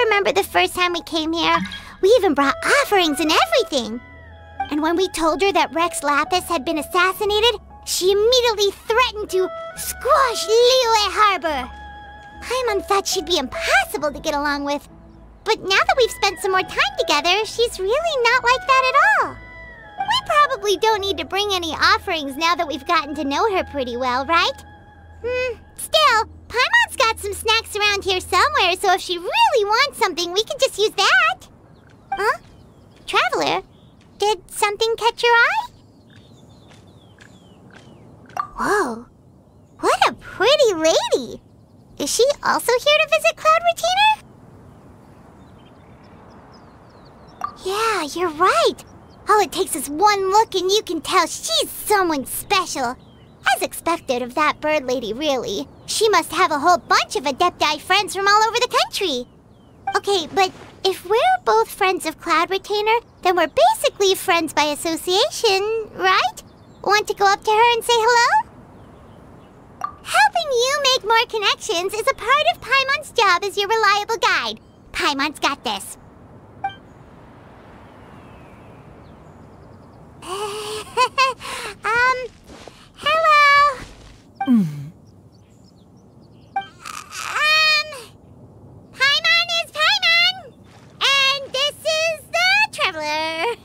remember the first time we came here? We even brought offerings and everything. And when we told her that Rex Lapis had been assassinated, she immediately threatened to squash Liyue Harbor. Paimon thought she'd be impossible to get along with. But now that we've spent some more time together, she's really not like that at all. We probably don't need to bring any offerings now that we've gotten to know her pretty well, right? Still, Paimon's got some snacks around here somewhere, so if she really wants something, we can just use that. Huh? Traveler, did something catch your eye? Whoa, what a pretty lady! Is she also here to visit Cloud Retainer? Yeah, you're right. All it takes is one look and you can tell she's someone special. As expected of that bird lady, really. She must have a whole bunch of Adepti friends from all over the country. Okay, but if we're both friends of Cloud Retainer, then we're basically friends by association, right? Want to go up to her and say hello? Helping you make more connections is a part of Paimon's job as your reliable guide. Paimon's got this. Hello? Paimon is Paimon! And this is the Traveler.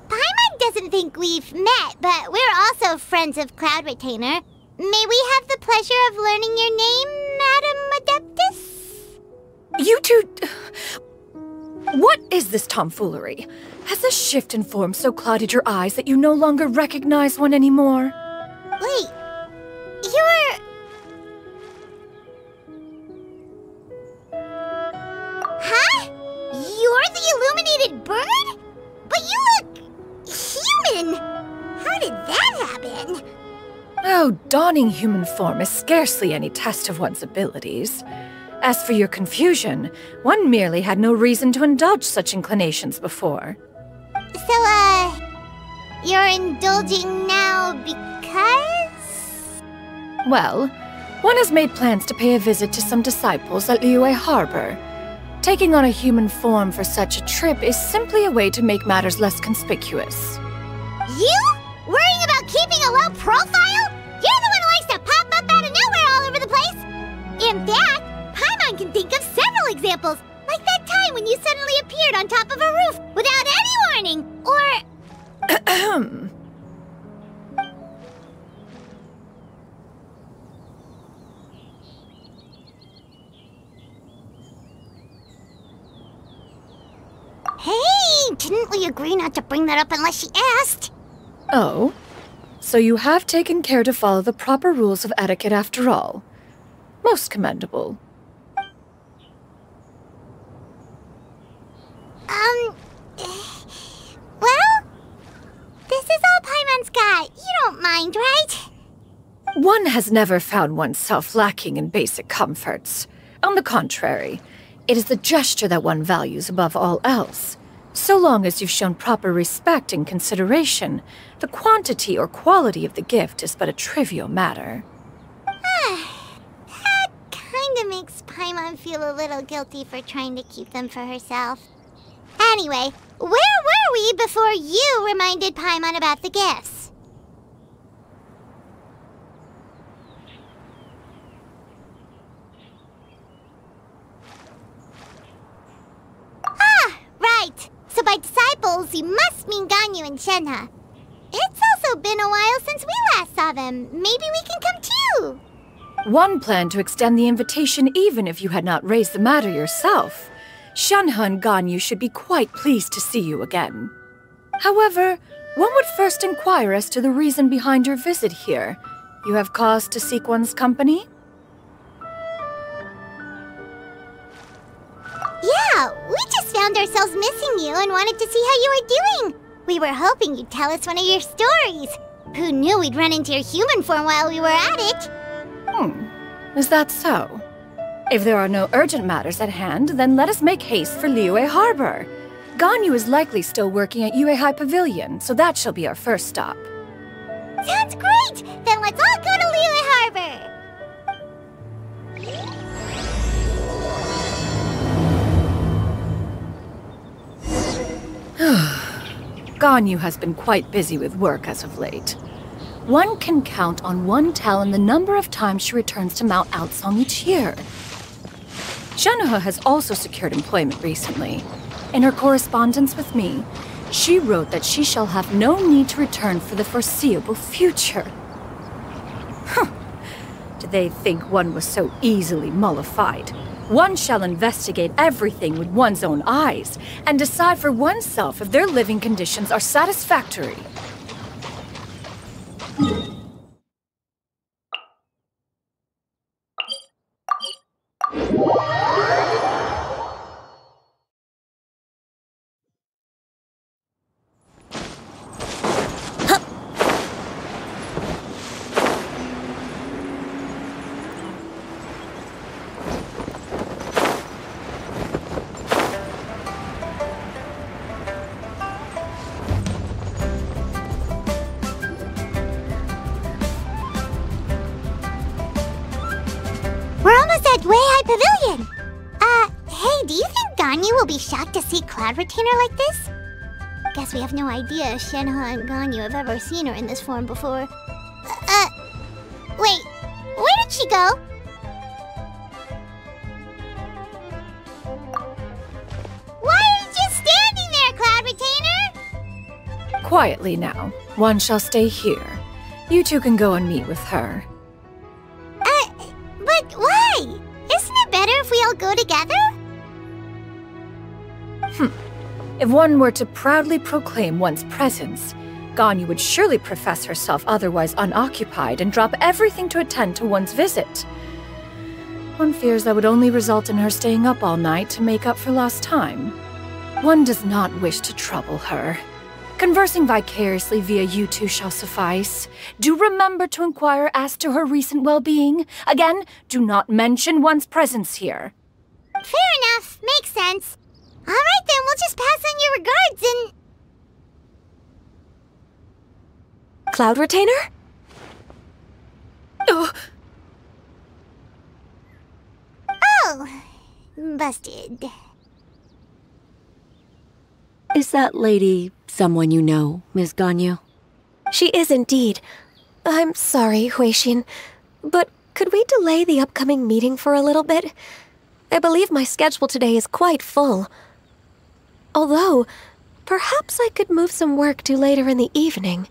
Paimon doesn't think we've met, but we're also friends of Cloud Retainer. May we have the pleasure of learning your name, Madam Adeptus? You two... What is this tomfoolery? Has this shift in form so clouded your eyes that you no longer recognize one anymore? Wait, you're... Huh? You're the illuminated bird? But you look... human! How did that happen? Oh, donning human form is scarcely any test of one's abilities. As for your confusion, one merely had no reason to indulge such inclinations before. So, you're indulging now because? Well, one has made plans to pay a visit to some disciples at Liyue Harbor. Taking on a human form for such a trip is simply a way to make matters less conspicuous. You? Worrying about keeping a low profile? You're the one who likes to pop up out of nowhere all over the place! In fact, Paimon can think of several examples, like that time when you suddenly appeared on top of a roof without any warning, or... Hey, didn't we agree not to bring that up unless she asked? Oh? So you have taken care to follow the proper rules of etiquette after all. Most commendable. Well, this is all Paimon's got. You don't mind, right? One has never found oneself lacking in basic comforts. On the contrary, it is the gesture that one values above all else. So long as you've shown proper respect and consideration, the quantity or quality of the gift is but a trivial matter. That kinda makes Paimon feel a little guilty for trying to keep them for herself. Anyway, where were we before you reminded Paimon about the gifts? Ah, right. So by disciples, you must mean Ganyu and Shenhe. It's also been a while since we last saw them. Maybe we can come too. One planned to extend the invitation even if you had not raised the matter yourself. Shenhe and Ganyu should be quite pleased to see you again. However, one would first inquire as to the reason behind your visit here. You have cause to seek one's company? Yeah, we just found ourselves missing you and wanted to see how you were doing. We were hoping you'd tell us one of your stories. Who knew we'd run into your human form while we were at it? Is that so? If there are no urgent matters at hand, then let us make haste for Liyue Harbor. Ganyu is likely still working at Yuehai Pavilion, so that shall be our first stop. Sounds great! Then let's all go to Liyue Harbor! Ganyu has been quite busy with work as of late. One can count on one talon the number of times she returns to Mount Outsong each year. Shenoha has also secured employment recently. In her correspondence with me, she wrote that she shall have no need to return for the foreseeable future. Huh. Did they think one was so easily mollified? One shall investigate everything with one's own eyes and decide for oneself if their living conditions are satisfactory. We're almost at Weihai Pavilion! Hey, do you think Ganyu will be shocked to see Cloud Retainer like this? Guess we have no idea if Shenoha and Ganyu have ever seen her in this form before. Wait, where did she go? Why are you just standing there, Cloud Retainer? Quietly now. One shall stay here. You two can go and meet with her. But why? Isn't it better if we all go together? If one were to proudly proclaim one's presence, Ganyu would surely profess herself otherwise unoccupied and drop everything to attend to one's visit. One fears that would only result in her staying up all night to make up for lost time. One does not wish to trouble her. Conversing vicariously via you two shall suffice. Do remember to inquire as to her recent well-being. Again, do not mention one's presence here. Fair enough. Makes sense. Alright then, we'll just pass on your regards and... Cloud Retainer? Oh, busted. Is that lady someone you know, Ms. Ganyu? She is indeed. I'm sorry, Huixin, but could we delay the upcoming meeting for a little bit? I believe my schedule today is quite full. Although, perhaps I could move some work to later in the evening.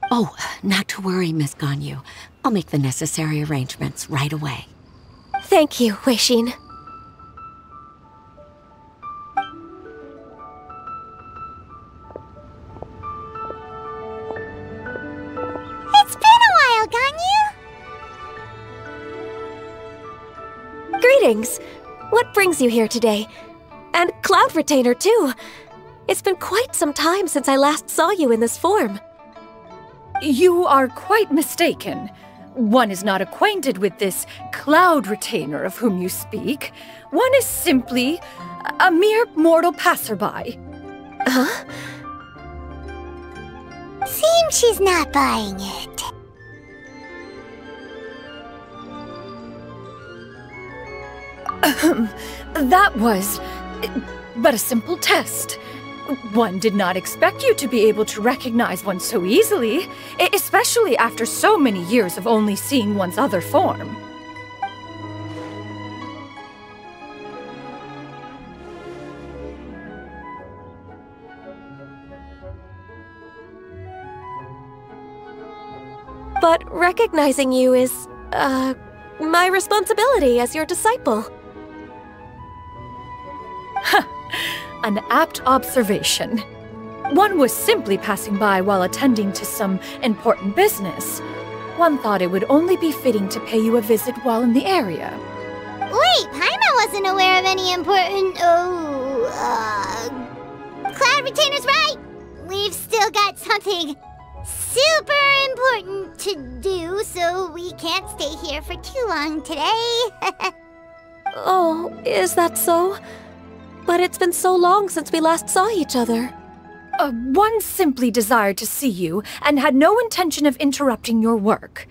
Oh, not to worry, Miss Ganyu. I'll make the necessary arrangements right away. Thank you, Huixin. It's been a while, Ganyu! Greetings! What brings you here today? And Cloud Retainer, too! It's been quite some time since I last saw you in this form. You are quite mistaken. One is not acquainted with this Cloud Retainer of whom you speak. One is simply a mere mortal passerby. Huh? Seems she's not buying it. That was but a simple test. One did not expect you to be able to recognize one so easily, especially after so many years of only seeing one's other form. But recognizing you is, my responsibility as your disciple. An apt observation. One was simply passing by while attending to some important business. One thought it would only be fitting to pay you a visit while in the area. Wait, Paimon wasn't aware of any important... Cloud Retainer's right! We've still got something super important to do, so we can't stay here for too long today. Oh, is that so? But it's been so long since we last saw each other. One simply desired to see you and had no intention of interrupting your work.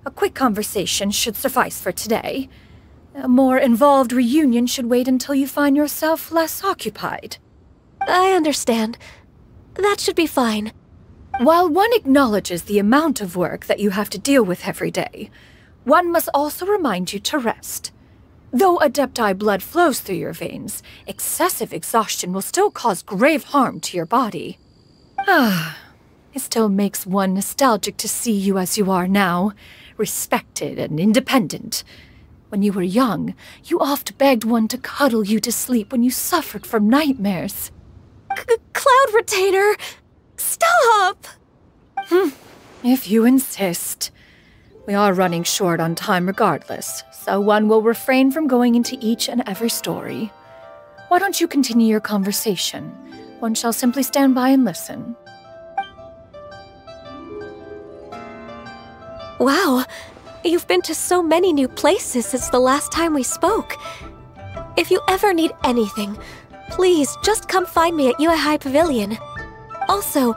A quick conversation should suffice for today. A more involved reunion should wait until you find yourself less occupied. I understand. That should be fine. While one acknowledges the amount of work that you have to deal with every day, one must also remind you to rest. Though Adepti blood flows through your veins, excessive exhaustion will still cause grave harm to your body. It still makes one nostalgic to see you as you are now, respected and independent. When you were young, you oft begged one to cuddle you to sleep when you suffered from nightmares. Cloud Retainer! Stop! If you insist. We are running short on time regardless, so one will refrain from going into each and every story. Why don't you continue your conversation? One shall simply stand by and listen. Wow, you've been to so many new places since the last time we spoke. If you ever need anything, please just come find me at Yuehai Pavilion. Also,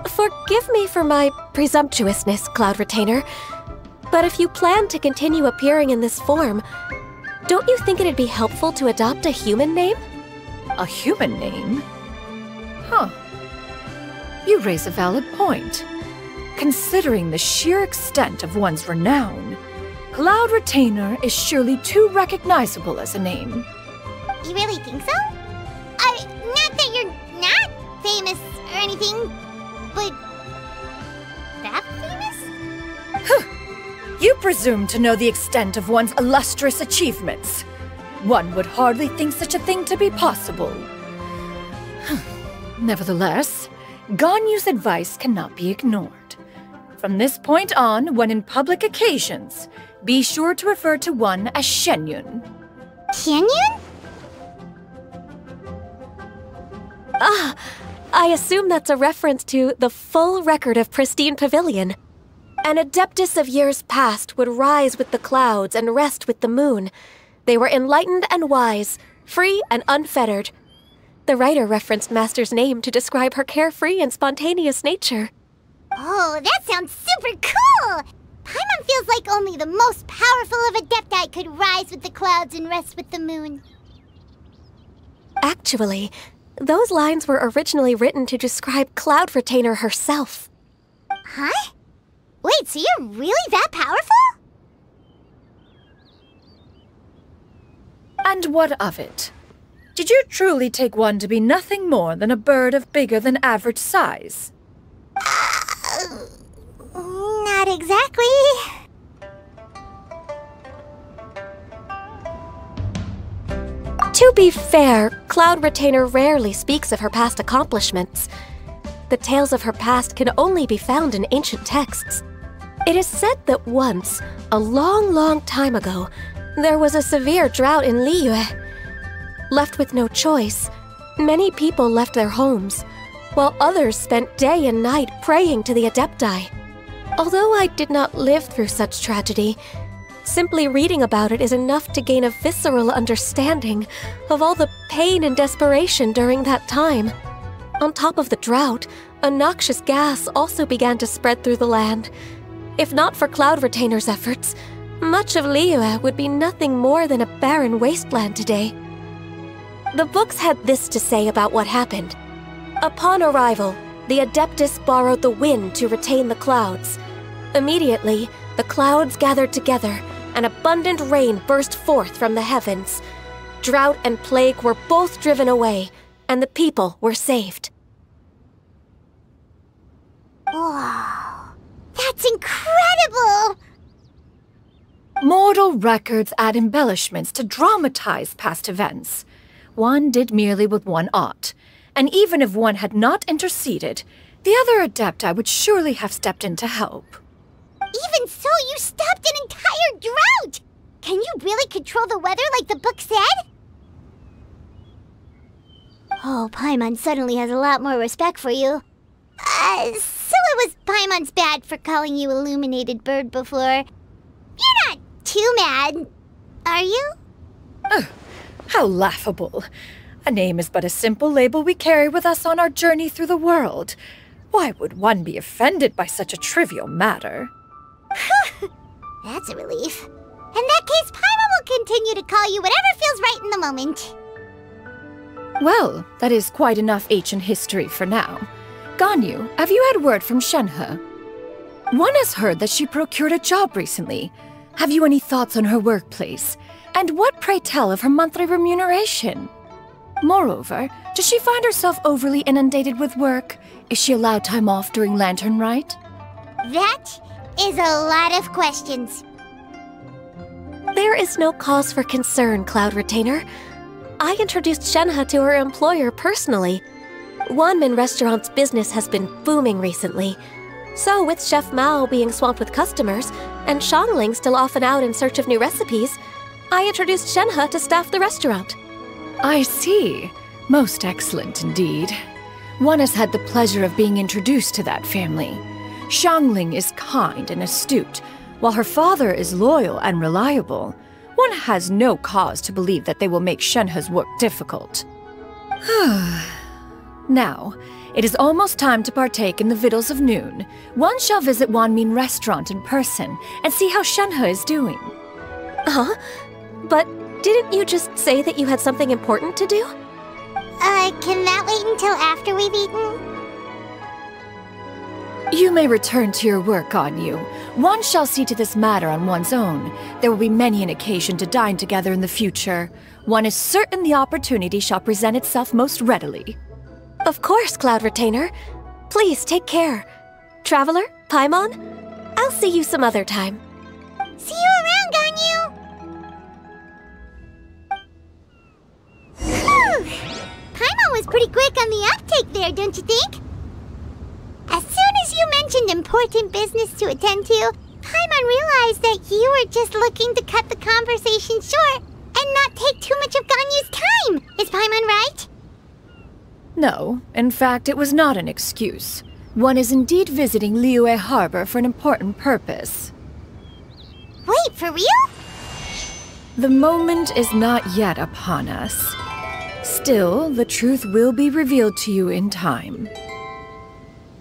forgive me for my presumptuousness, Cloud Retainer, but if you plan to continue appearing in this form, don't you think it'd be helpful to adopt a human name? A human name? Huh. You raise a valid point. Considering the sheer extent of one's renown, Cloud Retainer is surely too recognizable as a name. You really think so? Not that you're not famous or anything, but that famous? You presume to know the extent of one's illustrious achievements. One would hardly think such a thing to be possible. Nevertheless, Ganyu's advice cannot be ignored. From this point on, when in public occasions, be sure to refer to one as Shenyun. Shenyun? I assume that's a reference to the full record of Pristine Pavilion. An adeptus of years past would rise with the clouds and rest with the moon. They were enlightened and wise, free and unfettered. The writer referenced Master's name to describe her carefree and spontaneous nature. Oh, that sounds super cool! Paimon feels like only the most powerful of Adepti could rise with the clouds and rest with the moon. Actually, those lines were originally written to describe Cloud Retainer herself. Huh? Wait, so you're really that powerful? And what of it? Did you truly take one to be nothing more than a bird of bigger than average size? Not exactly. To be fair, Cloud Retainer rarely speaks of her past accomplishments. The tales of her past can only be found in ancient texts. It is said that once, a long, long time ago, there was a severe drought in Liyue. Left with no choice, many people left their homes, while others spent day and night praying to the Adepti. Although I did not live through such tragedy, simply reading about it is enough to gain a visceral understanding of all the pain and desperation during that time. On top of the drought, a noxious gas also began to spread through the land. If not for Cloud Retainer's efforts, much of Liyue would be nothing more than a barren wasteland today. The books had this to say about what happened. Upon arrival, the Adeptus borrowed the wind to retain the clouds. Immediately, the clouds gathered together, and abundant rain burst forth from the heavens. Drought and plague were both driven away, and the people were saved. Wow, that's incredible! Mortal records add embellishments to dramatize past events. One did merely what one ought, and even if one had not interceded, the other Adepti would surely have stepped in to help. Even so, you stopped an entire drought! Can you really control the weather like the book said? Oh, Paimon suddenly has a lot more respect for you. So it was Paimon's bad for calling you Illuminated Bird before. You're not too mad, are you? How laughable. A name is but a simple label we carry with us on our journey through the world. Why would one be offended by such a trivial matter? That's a relief. In that case, Paimon will continue to call you whatever feels right in the moment. Well, that is quite enough ancient history for now. Ganyu, have you had word from Shenhe? One has heard that she procured a job recently. Have you any thoughts on her workplace? And what, pray tell, of her monthly remuneration? Moreover, does she find herself overly inundated with work? Is she allowed time off during Lantern Rite? That is a lot of questions. There is no cause for concern, Cloud Retainer. I introduced Shenhe to her employer personally. Wanmin Restaurant's business has been booming recently. So, with Chef Mao being swamped with customers, and Shangling still off and out in search of new recipes, I introduced Shenhe to staff the restaurant. I see. Most excellent indeed. One has had the pleasure of being introduced to that family. Shangling is kind and astute, while her father is loyal and reliable. One has no cause to believe that they will make Shenhe's work difficult. Now, it is almost time to partake in the victuals of noon. One shall visit Wanmin Restaurant in person and see how Shenhe is doing. Huh? But didn't you just say that you had something important to do? Can that wait until after we've eaten? You may return to your work, Ganyu. One shall see to this matter on one's own. There will be many an occasion to dine together in the future. One is certain the opportunity shall present itself most readily. Of course, Cloud Retainer. Please take care. Traveler, Paimon, I'll see you some other time. See you around, Ganyu! Paimon was pretty quick on the uptake there, don't you think? As soon as you mentioned important business to attend to, Paimon realized that you were just looking to cut the conversation short and not take too much of Ganyu's time. Is Paimon right? No, in fact, it was not an excuse. One is indeed visiting Liyue Harbor for an important purpose. Wait, for real? The moment is not yet upon us. Still, the truth will be revealed to you in time.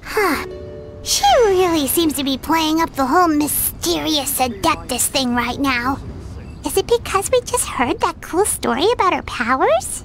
Huh. She really seems to be playing up the whole mysterious Adeptus thing right now. Is it because we just heard that cool story about her powers?